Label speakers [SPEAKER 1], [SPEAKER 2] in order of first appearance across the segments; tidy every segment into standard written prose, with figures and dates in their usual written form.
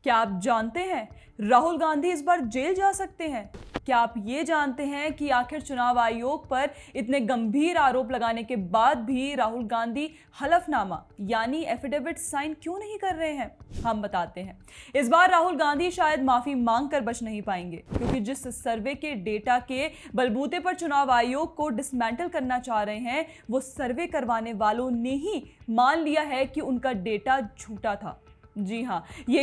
[SPEAKER 1] क्या आप जानते हैं राहुल गांधी इस बार जेल जा सकते हैं? क्या आप ये जानते हैं कि आखिर चुनाव आयोग पर इतने गंभीर आरोप लगाने के बाद भी राहुल गांधी हलफनामा यानी एफिडेविट साइन क्यों नहीं कर रहे हैं? हम बताते हैं। इस बार राहुल गांधी शायद माफी मांगकर बच नहीं पाएंगे, क्योंकि जिस सर्वे के डेटा के बलबूते पर चुनाव आयोग को डिसमेंटल करना चाह रहे हैं, वो सर्वे करवाने वालों ने ही मान लिया है कि उनका डेटा झूठा था। जी हाँ, ये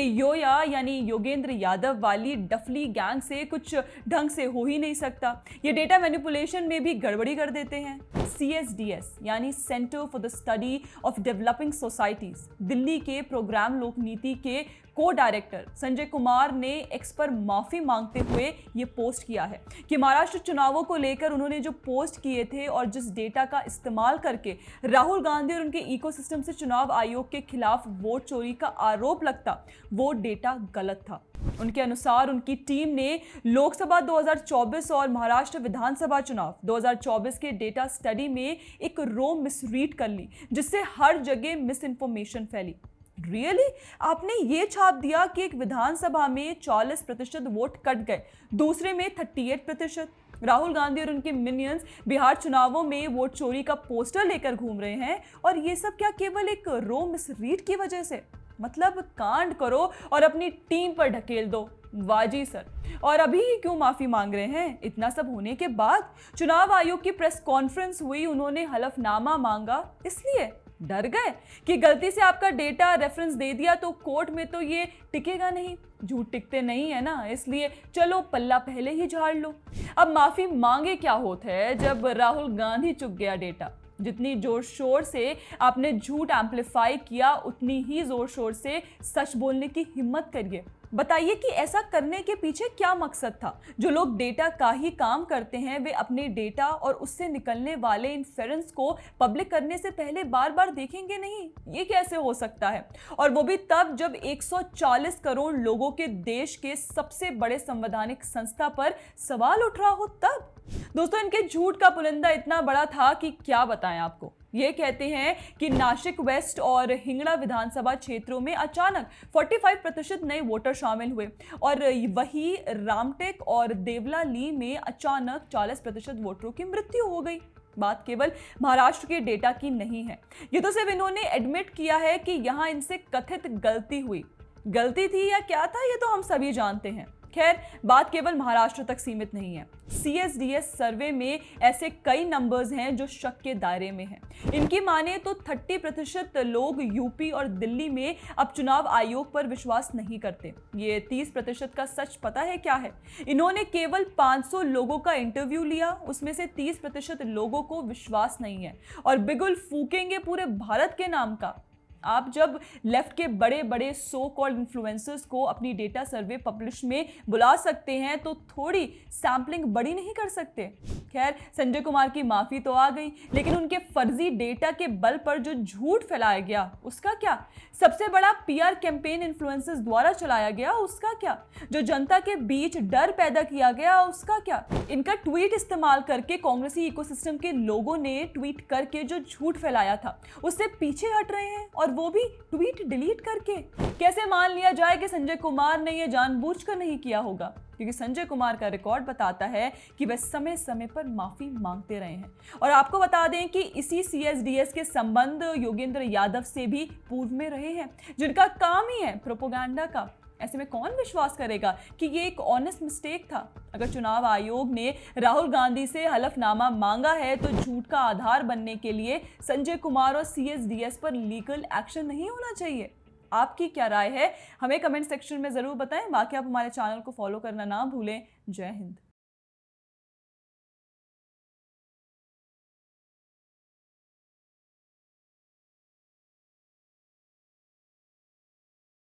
[SPEAKER 1] यानी योगेंद्र यादव वाली डफली गैंग से कुछ ढंग से हो ही नहीं सकता। ये डेटा मैनिपुलेशन में भी गड़बड़ी कर देते हैं। CSDS यानी centre for the study of developing societies Delhi के प्रोग्राम लोक नीति के को डायरेक्टर संजय कुमार ने एक्स पर माफी मांगते हुए ये पोस्ट किया है कि महाराष्ट्र चुनावों को लेकर उन्होंने जो पोस्ट किए थे और जिस डेटा का इस्तेमाल करके राहुल गांधी और उनके इकोसिस्टम से चुनाव आयोग के खिलाफ वोट चोरी का आरोप लगता, वो डेटा गलत था। उनके अनुसार उनकी टीम ने लोकसभा 2024 और महाराष्ट्र विधानसभा चुनाव 2024 के डेटा स्टडी में एक रो मिसरीड कर ली, जिससे हर जगह मिस इन्फॉर्मेशन फैली। रियली आपने ये छाप दिया कि एक विधानसभा में 40% वोट कट गए, दूसरे में 38%। राहुल गांधी और उनके मिनियंस बिहार चुनावों में वोट चोरी का पोस्टर लेकर घूम रहे हैं, और ये सब क्या केवल एक रो मिसरीड की वजह से? मतलब कांड करो और अपनी टीम पर ढकेल दो। वाजी सर, और अभी क्यों माफी मांग रहे हैं? इतना सब होने के बाद चुनाव आयोग की प्रेस कॉन्फ्रेंस हुई, उन्होंने हलफनामा मांगा, इसलिए डर गए कि गलती से आपका डेटा रेफरेंस दे दिया तो कोर्ट में तो ये टिकेगा नहीं। झूठ टिकते नहीं है ना, इसलिए चलो पल्ला पहले ही झाड़ लो। अब माफी मांगे क्या होता है जब राहुल गांधी चुक गया डेटा। जितनी जोर शोर से आपने झूठ एम्पलीफाई किया, उतनी ही जोर शोर से सच बोलने की हिम्मत करिए। बताइए कि ऐसा करने के पीछे क्या मकसद था? जो लोग डेटा का ही काम करते हैं, वे अपने डेटा और उससे निकलने वाले इन्फेरेंस को पब्लिक करने से पहले बार बार देखेंगे नहीं? ये कैसे हो सकता है? और वो भी तब जब 140 करोड़ लोगों के देश के सबसे बड़े संवैधानिक संस्था पर सवाल उठ रहा हो तब। दोस्तों, इनके झूठ का पुलिंदा इतना बड़ा था कि क्या बताएं आपको। ये कहते हैं कि नासिक वेस्ट और हिंगड़ा विधानसभा क्षेत्रों में अचानक 45% नए वोटर शामिल हुए, और वही रामटेक और देवलाली में अचानक 40% वोटरों की मृत्यु हो गई। बात केवल महाराष्ट्र के डेटा की नहीं है, ये तो सिर्फ इन्होंने एडमिट किया है कि यहाँ इनसे कथित गलती हुई। गलती थी या क्या था, ये तो हम सभी जानते हैं। खैर, बात केवल महाराष्ट्र तक सीमित नहीं है। CSDS सर्वे में ऐसे कई नंबर्स हैं जो शक के दायरे में हैं। इनकी माने तो 30% लोग यूपी और दिल्ली में अब चुनाव आयोग पर विश्वास नहीं करते। ये 30% का सच पता है क्या है? इन्होंने केवल 500 लोगों का इंटरव्यू लिया, उसमें से 30% लोगों को विश्वास नहीं है, और बिगुल फूकेंगे पूरे भारत के नाम का। आप जब लेफ्ट के बड़े बड़े सो कॉल्ड इन्फ्लुएंसर्स को अपनी डेटा सर्वे पब्लिश में बुला सकते हैं, तो थोड़ी सैम्पलिंग बड़ी नहीं कर सकते? खैर, संजय कुमार की माफी तो आ गई, लेकिन उनके फर्जी डेटा के बल पर जो झूठ फैलाया गया उसका क्या? सबसे बड़ा PR कैंपेन इन्फ्लुएंसर्स द्वारा चलाया गया उसका क्या? जो जनता के बीच डर पैदा किया गया उसका क्या? इनका ट्वीट इस्तेमाल करके कांग्रेसी इकोसिस्टम के लोगों ने ट्वीट करके जो झूठ फैलाया था उससे पीछे हट रहे हैं, और वो भी ट्वीट डिलीट करके। कैसे मान लिया जाए कि संजय कुमार ने यह जानबूझकर नहीं किया होगा? क्योंकि संजय कुमार का रिकॉर्ड बताता है कि वे समय समय पर माफी मांगते रहे हैं। और आपको बता दें कि इसी CSDS के संबंध योगेंद्र यादव से भी पूर्व में रहे हैं, जिनका काम ही है प्रोपेगेंडा का। ऐसे में कौन विश्वास करेगा कि ये एक ऑनेस्ट मिस्टेक था? अगर चुनाव आयोग ने राहुल गांधी से हलफनामा मांगा है, तो झूठ का आधार बनने के लिए संजय कुमार और CSDS पर लीगल एक्शन नहीं होना चाहिए। आपकी क्या राय है? हमें कमेंट सेक्शन में जरूर बताएं। बाकी आप हमारे चैनल को फॉलो करना ना भूलें। जय हिंद।